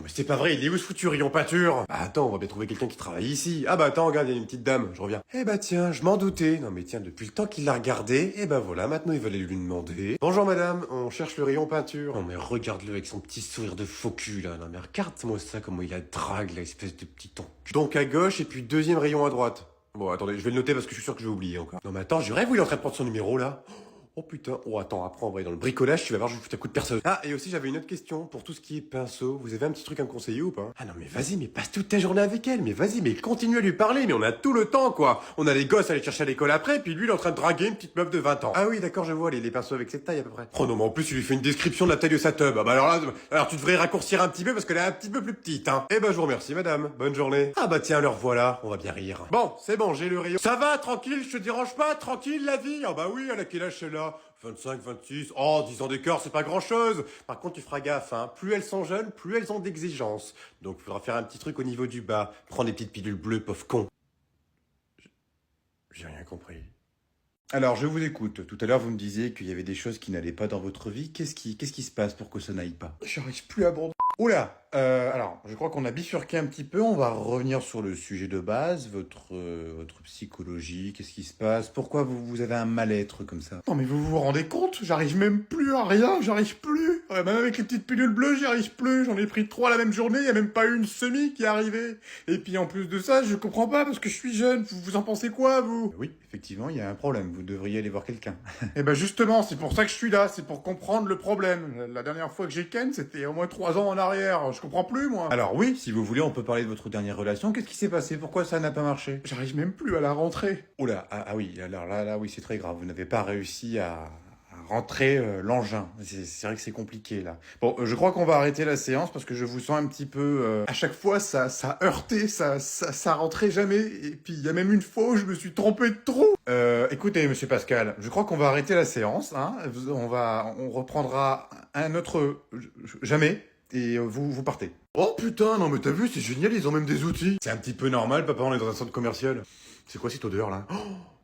mais c'est pas vrai, il est où ce foutu rayon peinture? Bah attends, on va bien trouver quelqu'un qui travaille ici. Ah bah attends, regarde, il y a une petite dame, je reviens. Eh bah tiens, je m'en doutais. Non mais tiens, depuis le temps qu'il l'a regardé, et bah voilà, maintenant il va aller lui demander. Bonjour madame, on cherche le rayon peinture. Non mais regarde-le avec son petit sourire de faux cul là. Non mais regarde-moi ça, comment il a drague, là, espèce de petit ton. Donc à gauche, et puis deuxième rayon à droite. Bon, attendez, je vais le noter parce que je suis sûr que je vais oublier encore. Non mais attends, je rêve où il est en train de prendre son numéro là. Oh putain, oh attends, après on va aller dans le bricolage, tu vas voir, je vais foutre un coup de perceuse. Ah, et aussi j'avais une autre question, pour tout ce qui est pinceau, vous avez un petit truc à me conseiller ou pas? Ah non mais vas-y, mais passe toute ta journée avec elle, mais vas-y, mais continue à lui parler, mais on a tout le temps quoi. On a les gosses à aller chercher à l'école après, puis lui il est en train de draguer une petite meuf de 20 ans. Ah oui d'accord, je vois, les pinceaux avec cette taille à peu près. Oh non mais en plus il lui fait une description de la taille de sa tub. Ah bah alors là, alors tu devrais raccourcir un petit peu parce qu'elle est un petit peu plus petite hein. Eh ben je vous remercie madame, bonne journée. Ah bah tiens, alors voilà, on va bien rire. Bon, c'est bon, j'ai le rayon. Ça va, tranquille, je te dérange pas, tranquille la vie. Ah bah oui, elle a quel âge celle-là? 25, 26, oh, 10 ans d'écart, c'est pas grand-chose. Par contre, tu feras gaffe, hein. Plus elles sont jeunes, plus elles ont d'exigences. Donc, il faudra faire un petit truc au niveau du bas. Prends des petites pilules bleues, pauvre con. J'ai rien compris. Alors, je vous écoute. Tout à l'heure, vous me disiez qu'il y avait des choses qui n'allaient pas dans votre vie. Qu'est-ce qui se passe pour que ça n'aille pas? J'arrive plus à abandonner. Oula, alors, je crois qu'on a bifurqué un petit peu. On va revenir sur le sujet de base, votre psychologie. Qu'est-ce qui se passe? Pourquoi vous avez un mal-être comme ça? Non, mais vous vous rendez compte? J'arrive même plus à rien. J'arrive plus. Même avec les petites pilules bleues, j'y arrive plus. J'en ai pris 3 la même journée. Y a même pas eu une semi qui est arrivée. Et puis en plus de ça, je comprends pas parce que je suis jeune. Vous en pensez quoi, vous? Oui, effectivement, il y a un problème. Vous devriez aller voir quelqu'un. Eh ben justement, c'est pour ça que je suis là. C'est pour comprendre le problème. La dernière fois que j'ai ken, c'était au moins 3 ans en arrière. Je comprends plus, moi. Alors oui, si vous voulez, on peut parler de votre dernière relation. Qu'est-ce qui s'est passé? Pourquoi ça n'a pas marché? J'arrive même plus à la rentrer. Oula, ah oui, alors là, oui, c'est très grave. Vous n'avez pas réussi à rentrer l'engin. C'est vrai que c'est compliqué, là. Bon, je crois qu'on va arrêter la séance parce que je vous sens un petit peu... À chaque fois, ça heurtait, ça rentrait jamais. Et puis, il y a même une fois où je me suis trompé de trou. Écoutez, monsieur Pascal, je crois qu'on va arrêter la séance, hein. On reprendra un autre... Jamais. Et vous partez. Oh putain, non mais t'as vu, c'est génial, ils ont même des outils. C'est un petit peu normal, papa, on est dans un centre commercial. C'est quoi cette odeur là?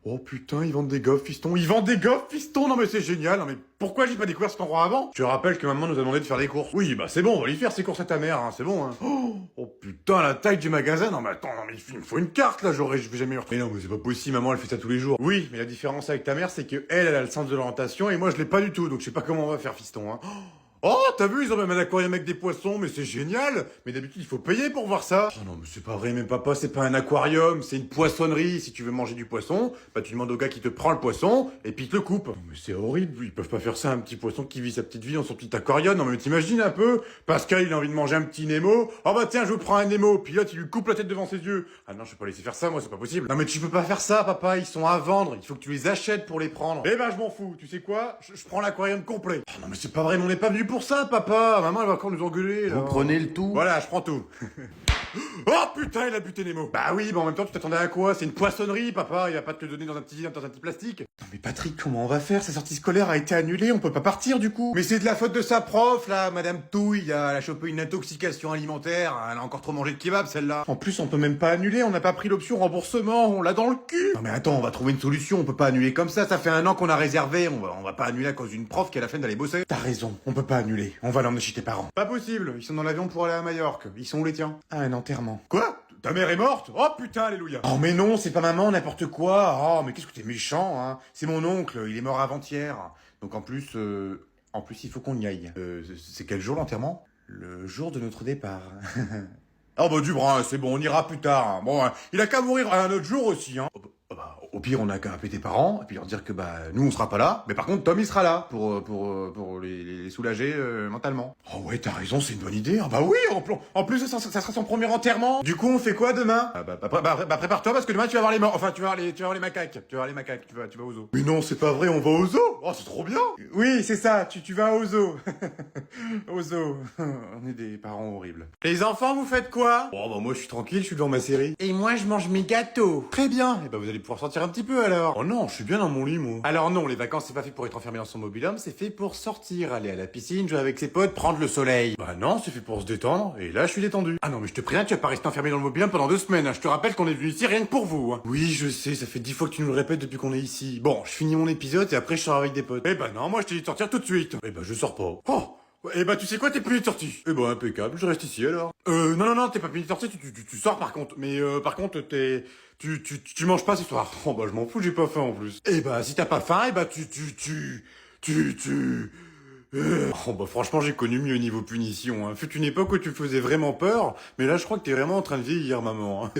Oh putain, ils vendent des gaufres, fiston. Ils vendent des gaufres, fiston. Non mais c'est génial. Non mais pourquoi j'ai pas découvert cet endroit avant? Je te rappelle que maman nous a demandé de faire des courses. Oui, bah c'est bon, on va lui faire ses courses à ta mère, hein, c'est bon. Hein. Oh putain, la taille du magasin. Non mais attends, non mais il me faut une carte là, je vais jamais retrouver. Mais non, mais c'est pas possible, maman elle fait ça tous les jours. Oui, mais la différence avec ta mère, c'est que elle a le sens de l'orientation et moi je l'ai pas du tout. Donc je sais pas comment on va faire, fiston. Hein. Oh, t'as vu, ils ont même un aquarium avec des poissons, mais c'est génial. Mais d'habitude, il faut payer pour voir ça. Oh non, mais c'est pas vrai, même papa, c'est pas un aquarium, c'est une poissonnerie. Si tu veux manger du poisson, bah tu demandes au gars qui te prend le poisson, et puis il te le coupe. Non, mais c'est horrible, ils peuvent pas faire ça à un petit poisson qui vit sa petite vie dans son petit aquarium. Non, mais t'imagines un peu, Pascal, il a envie de manger un petit Nemo. Oh bah tiens, je vous prends un Nemo, puis là, tu lui coupes la tête devant ses yeux. Ah non, je peux pas laisser faire ça, moi, c'est pas possible. Non, mais tu peux pas faire ça, papa, ils sont à vendre. Il faut que tu les achètes pour les prendre. Eh ben, je m'en fous, tu sais quoi? Je prends l'aquarium complet. Oh non, mais c'est pas vrai, mais on n'est pas venu pour ça, papa. Maman, elle va encore nous engueuler, là. Vous prenez le tout? Voilà, je prends tout. Oh putain, il a buté Nemo. Bah oui, mais en même temps, tu t'attendais à quoi? C'est une poissonnerie, papa. Il va pas te le donner dans un petit plastique. Non mais Patrick, comment on va faire? Sa sortie scolaire a été annulée, on peut pas partir du coup. Mais c'est de la faute de sa prof, là, Madame Touille. Elle a chopé une intoxication alimentaire. Elle a encore trop mangé de kebab, celle-là. En plus, on peut même pas annuler. On n'a pas pris l'option remboursement. On l'a dans le cul. Non mais attends, on va trouver une solution. On peut pas annuler comme ça. Ça fait 1 an qu'on a réservé. On va pas annuler à cause d'une prof qui a la flemme d'aller bosser. T'as raison. On peut pas annuler. On va l'emmener chez tes parents. Pas possible. Ils sont dans l'avion pour aller à Majorque. Ils sont où les tiens? Ah, un enterrement. Quoi? Ta mère est morte? Oh putain, alléluia. Oh mais non, c'est pas maman, n'importe quoi. Oh mais qu'est-ce que t'es méchant, hein. C'est mon oncle, il est mort avant-hier. Donc en plus, il faut qu'on y aille. C'est quel jour l'enterrement? Le jour de notre départ. Oh bah du brin, c'est bon, on ira plus tard. Hein. Bon, hein, il a qu'à mourir un autre jour aussi, hein. Au pire, on a qu'à appeler tes parents et puis leur dire que nous on sera pas là, mais par contre Tom il sera là pour les soulager mentalement. Oh ouais, t'as raison, c'est une bonne idée. Ah bah oui, en plus ça sera son premier enterrement. Du coup, on fait quoi demain? Prépare-toi parce que demain tu vas voir les morts. Enfin, tu vas voir les macaques. Tu vas voir les macaques. Tu vas au zoo. Mais non, c'est pas vrai, on va au zoo. Oh, c'est trop bien. Oui, c'est ça. Tu vas au zoo. Au zoo. On est des parents horribles. Les enfants, vous faites quoi? Oh bah moi je suis tranquille, je suis devant ma série. Et moi je mange mes gâteaux. Très bien. Et bah vous allez pouvoir sortir un petit peu alors. Oh non, je suis bien dans mon lit moi. Alors non, les vacances c'est pas fait pour être enfermé dans son mobil-home, c'est fait pour sortir, aller à la piscine, jouer avec ses potes, prendre le soleil. Bah non, c'est fait pour se détendre, et là je suis détendu. Ah non mais je te préviens, tu vas pas rester enfermé dans le mobil-home pendant 2 semaines, hein. Je te rappelle qu'on est venu ici rien que pour vous. Hein. Oui, je sais, ça fait 10 fois que tu nous le répètes depuis qu'on est ici. Bon, je finis mon épisode et après je sors avec des potes. Eh bah non, moi je t'ai dit de sortir tout de suite. Eh bah je sors pas. Oh Eh bah tu sais quoi, t'es puni de sortie. Eh bah impeccable, je reste ici alors. Non, t'es pas puni de sortie, tu sors par contre. Mais par contre, tu manges pas ce soir. Oh bah je m'en fous, j'ai pas faim en plus. Eh bah si t'as pas faim, eh bah Oh bah franchement j'ai connu mieux niveau punition. Hein. Fut une époque où tu faisais vraiment peur, mais là je crois que t'es vraiment en train de vieillir maman. Hein.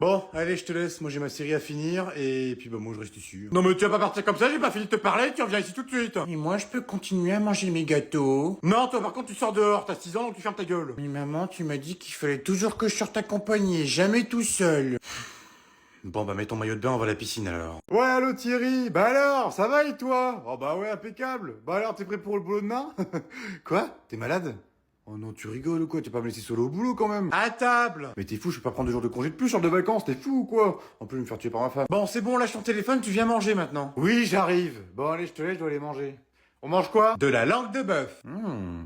Bon, allez je te laisse, moi j'ai ma série à finir, et puis bah moi je reste ici. Non mais tu vas pas partir comme ça, j'ai pas fini de te parler, tu reviens ici tout de suite. Et moi je peux continuer à manger mes gâteaux. Non toi par contre tu sors dehors, t'as 6 ans donc tu fermes ta gueule. Mais maman tu m'as dit qu'il fallait toujours que je sorte accompagné, jamais tout seul. Bon bah mets ton maillot de bain, on va à la piscine alors. Ouais, allô Thierry. Bah alors, ça va et toi? Oh bah ouais, impeccable. Bah alors, t'es prêt pour le boulot demain? Quoi? T'es malade? Oh non, tu rigoles ou quoi? Tu vas pas me laisser solo au boulot quand même? À table. Mais t'es fou, je peux pas prendre 2 jours de congé de plus, genre de vacances, t'es fou ou quoi? En plus, je vais me faire tuer par ma femme. Bon c'est bon, lâche ton téléphone, tu viens manger maintenant. Oui, j'arrive. Bon allez, je te laisse, je dois aller manger. On mange quoi? De la langue de bœuf.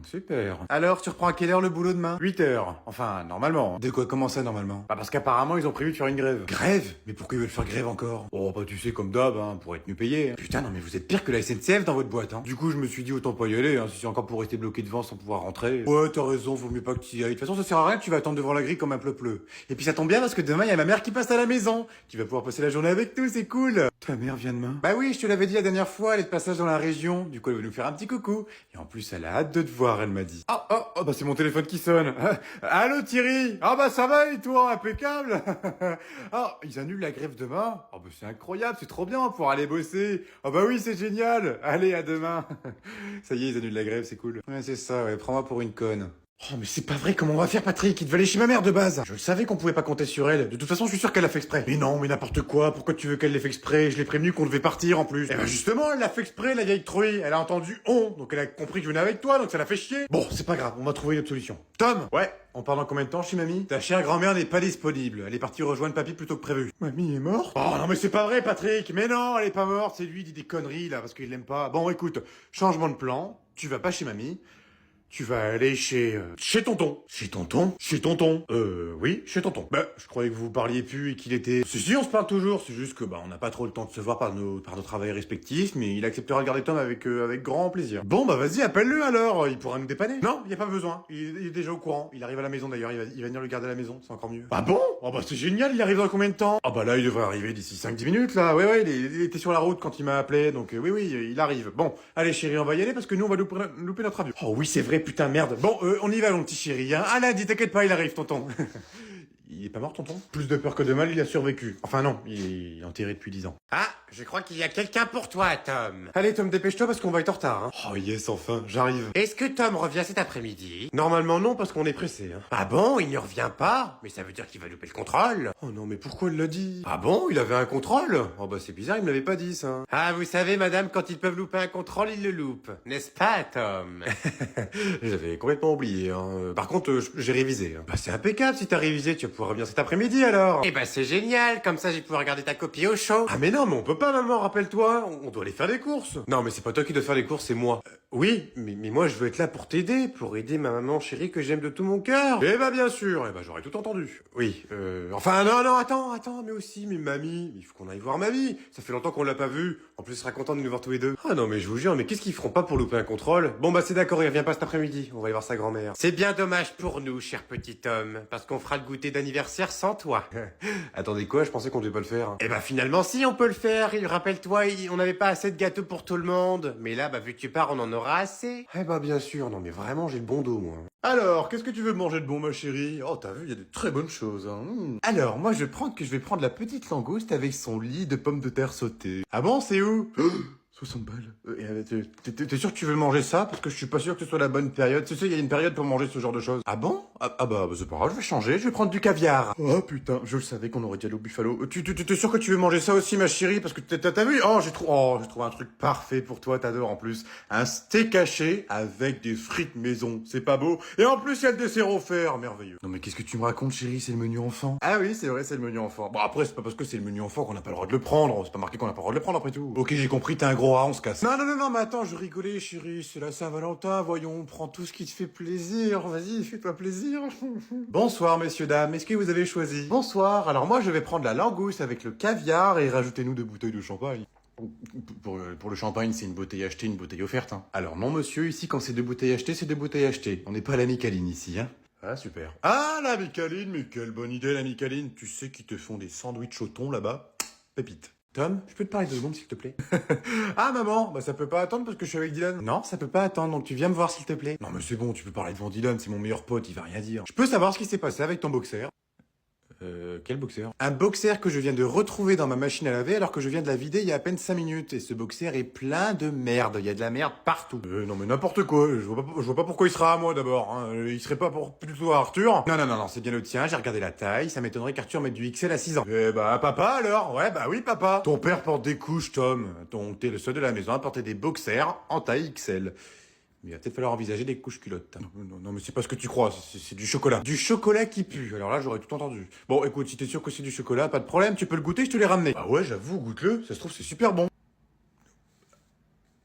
Super. Alors, tu reprends à quelle heure le boulot demain? 8 heures. Enfin, normalement. De quoi? Comment ça, normalement? Bah parce qu'apparemment, ils ont prévu de faire une grève. Grève? Mais pourquoi ils veulent faire grève encore? Oh bah tu sais, comme d'hab, hein, pour être mieux payé. Hein. Putain, non mais vous êtes pire que la SNCF dans votre boîte, hein. Du coup, je me suis dit, autant pas y aller, hein, si c'est encore pour rester bloqué devant sans pouvoir rentrer. Ouais, t'as raison, vaut mieux pas que tu y ailles. De toute façon, ça sert à rien, tu vas attendre devant la grille comme un pleu-pleu. Et puis ça tombe bien parce que demain, il y a ma mère qui passe à la maison. Tu vas pouvoir passer la journée avec nous, c'est cool. Ta mère vient demain? Bah oui, je te l'avais dit la dernière fois, elle est de passage dans la région. Du coup, elle veut nous faire un petit coucou. Et en plus, elle a hâte de te voir, elle m'a dit. Oh, bah c'est mon téléphone qui sonne. Allô Thierry? Ah bah ça va et toi, impeccable. Ah, ils annulent la grève demain? Oh bah c'est incroyable, c'est trop bien pour aller bosser. Ah bah oui, c'est génial. Allez, à demain. Ça y est, ils annulent la grève, c'est cool. Ouais, c'est ça, ouais, prends-moi pour une conne. Oh mais c'est pas vrai, comment on va faire Patrick? Il devait aller chez ma mère de base. Je savais qu'on pouvait pas compter sur elle. De toute façon, je suis sûr qu'elle l'a fait exprès. Mais non, mais n'importe quoi, pourquoi tu veux qu'elle l'ait fait exprès? Je l'ai prévenu qu'on devait partir en plus. Eh ben justement, elle l'a fait exprès, la vieille truie. Elle a entendu on, donc elle a compris que je venais avec toi, donc ça l'a fait chier. Bon, c'est pas grave, on va trouver une autre solution. Tom! Ouais, on part dans combien de temps chez mamie? Ta chère grand-mère n'est pas disponible. Elle est partie rejoindre papy plutôt que prévu. Mamie est morte? Oh non mais c'est pas vrai Patrick. Mais non, elle est pas morte, c'est lui qui dit des conneries là parce qu'il l'aime pas. Bon écoute, changement de plan. Tu vas pas chez mamie. Tu vas aller chez tonton. Chez tonton? Chez tonton. Oui, chez tonton. Bah, je croyais que vous parliez plus et qu'il était... Si, on se parle toujours, c'est juste que, bah, on n'a pas trop le temps de se voir par nos travails respectifs, mais il acceptera de garder Tom avec grand plaisir. Bon, bah, vas-y, appelle-le alors, il pourra nous dépanner. Non, y a pas besoin, il est déjà au courant, il arrive à la maison d'ailleurs, il va venir le garder à la maison, c'est encore mieux. Ah bon? Oh bah, c'est génial, il arrive dans combien de temps? Ah bah là, il devrait arriver d'ici 5-10 minutes, là, ouais, il était sur la route quand il m'a appelé, donc oui, il arrive. Bon, allez chérie, on va y aller parce que nous, on va louper notre avion. Oh oui, c'est vrai, putain, merde. Bon, on y va, mon petit chéri, hein. Ah là, dis, t'inquiète pas, il arrive, tonton. Il est pas mort, tonton? Plus de peur que de mal, il a survécu. Enfin non, il est enterré depuis 10 ans. Ah, je crois qu'il y a quelqu'un pour toi, Tom. Allez, Tom, dépêche-toi parce qu'on va être en retard, hein. Oh yes, enfin, j'arrive. Est-ce que Tom revient cet après-midi? Normalement non, parce qu'on est pressé, hein. Ah bon, il ne revient pas? Mais ça veut dire qu'il va louper le contrôle. Oh non, mais pourquoi il l'a dit? Ah bon, il avait un contrôle? Oh bah c'est bizarre, il me l'avait pas dit, ça. Ah, vous savez, madame, quand ils peuvent louper un contrôle, ils le loupent. N'est-ce pas, Tom? J'avais complètement oublié, hein. Par contre, j'ai révisé, hein. Bah c'est impeccable si t'as révisé, tu vas pouvoir revenir cet après-midi, alors. Eh bah c'est génial, comme ça j'ai pouvoir regarder ta copie au chaud. Ah mais non, mais on peut pas, maman, rappelle-toi, on doit aller faire des courses. Non, mais c'est pas toi qui dois faire les courses, c'est moi. Oui, mais moi je veux être là pour t'aider, pour aider ma maman chérie que j'aime de tout mon cœur. Eh bah bien sûr, eh bah j'aurais tout entendu. Oui, enfin non, attends, mais aussi, mais mamie, il faut qu'on aille voir mamie. Ça fait longtemps qu'on l'a pas vue. En plus, elle sera contente de nous voir tous les deux. Ah non, mais je vous jure, mais qu'est-ce qu'ils feront pas pour louper un contrôle? Bon bah c'est d'accord, il revient pas cet après-midi. On va aller voir sa grand-mère. C'est bien dommage pour nous, cher petit homme, parce qu'on fera le goûter d'anniversaire sans toi. Attendez quoi? Je pensais qu'on devait pas le faire. Eh bah finalement si, on peut le faire. Rappelle-toi, on n'avait pas assez de gâteaux pour tout le monde. Mais là, bah vu que tu pars, on en aura assez. Eh bah bien sûr, non mais vraiment j'ai le bon dos moi. Alors, qu'est-ce que tu veux manger de bon, ma chérie? Oh, t'as vu, il y a de très bonnes choses, hein. Alors, moi, je vais prendre la petite langouste avec son lit de pommes de terre sautées. Ah bon, c'est où? 60 balles. T'es sûr que tu veux manger ça? Parce que je suis pas sûr que ce soit la bonne période. Tu sais, il y a une période pour manger ce genre de choses. Ah bon? Bah c'est pas grave, je vais changer, je vais prendre du caviar. Oh putain, je le savais qu'on aurait dit aller au Buffalo. T'es sûr que tu veux manger ça aussi, ma chérie? Parce que t'as vu? Oh, j'ai trouvé un truc parfait pour toi, t'adores en plus. Un steak haché avec des frites maison. C'est pas beau? Et en plus, il y a le dessert offert. Merveilleux. Non mais qu'est-ce que tu me racontes, chérie? C'est le menu enfant. Ah oui, c'est vrai, c'est le menu enfant. Bon, après, c'est pas parce que c'est le menu enfant qu'on n'a pas le droit de le prendre. C'est pas marqué qu'on n'a pas le droit de le prendre après tout. Ok, j'ai compris, t'es un gros rat, on se casse. Non, mais attends, je rigolais, chérie, c'est la Saint-Valentin, voyons, prends tout ce qui te fait plaisir, vas-y, fais-toi plaisir. Bonsoir, messieurs, dames, est-ce que vous avez choisi? Bonsoir, alors moi je vais prendre la langouste avec le caviar et rajoutez-nous 2 bouteilles de champagne. Pour le champagne, c'est une bouteille achetée, une bouteille offerte, hein. Alors non, monsieur, ici, quand c'est 2 bouteilles achetées, c'est 2 bouteilles achetées. On n'est pas à la Micaline ici, hein. Ah, super. Ah, la Micaline, mais quelle bonne idée, la Micaline. Tu sais qu'ils te font des sandwichs au thon, là-bas? Pépite. Tom, je peux te parler 2 secondes, s'il te plaît? Ah, maman, bah ça peut pas attendre parce que je suis avec Dylan. Non, ça peut pas attendre, donc tu viens me voir, s'il te plaît. Non, mais c'est bon, tu peux parler devant Dylan, c'est mon meilleur pote, il va rien dire. Je peux savoir ce qui s'est passé avec ton boxer? Quel boxer? Un boxer que je viens de retrouver dans ma machine à laver alors que je viens de la vider il y a à peine 5 minutes. Et ce boxer est plein de merde. Il y a de la merde partout. Non mais n'importe quoi. Je vois pas pourquoi il sera à moi d'abord. Hein. Il serait pas plutôt à Arthur? Non, c'est bien le tien. J'ai regardé la taille. Ça m'étonnerait qu'Arthur mette du XL à 6 ans. Eh bah papa alors? Ouais bah oui papa. Ton père porte des couches Tom. Donc t'es le seul de la maison à porter des boxers en taille XL. Mais il va peut-être falloir envisager des couches culottes. Non, mais c'est pas ce que tu crois, c'est du chocolat. Du chocolat qui pue, alors là j'aurais tout entendu. Bon, écoute, si t'es sûr que c'est du chocolat, pas de problème, tu peux le goûter, je te l'ai ramené. Ah ouais, j'avoue, goûte-le, ça se trouve c'est super bon.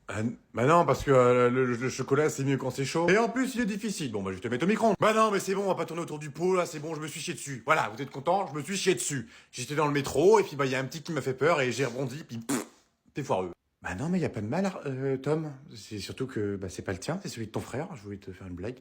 Ah, bah non, parce que le chocolat c'est mieux quand c'est chaud. Et en plus il est difficile, bon bah je vais te mettre au micro. Bah non, mais c'est bon, on va pas tourner autour du pot, là c'est bon, je me suis chié dessus. Voilà, vous êtes content, je me suis chié dessus. J'étais dans le métro, et puis bah il y a un petit qui m'a fait peur, et j'ai rebondi, puis pfff, t'es foireux. Bah non, mais y a pas de mal, Tom. C'est surtout que bah, c'est pas le tien, c'est celui de ton frère. Je voulais te faire une blague.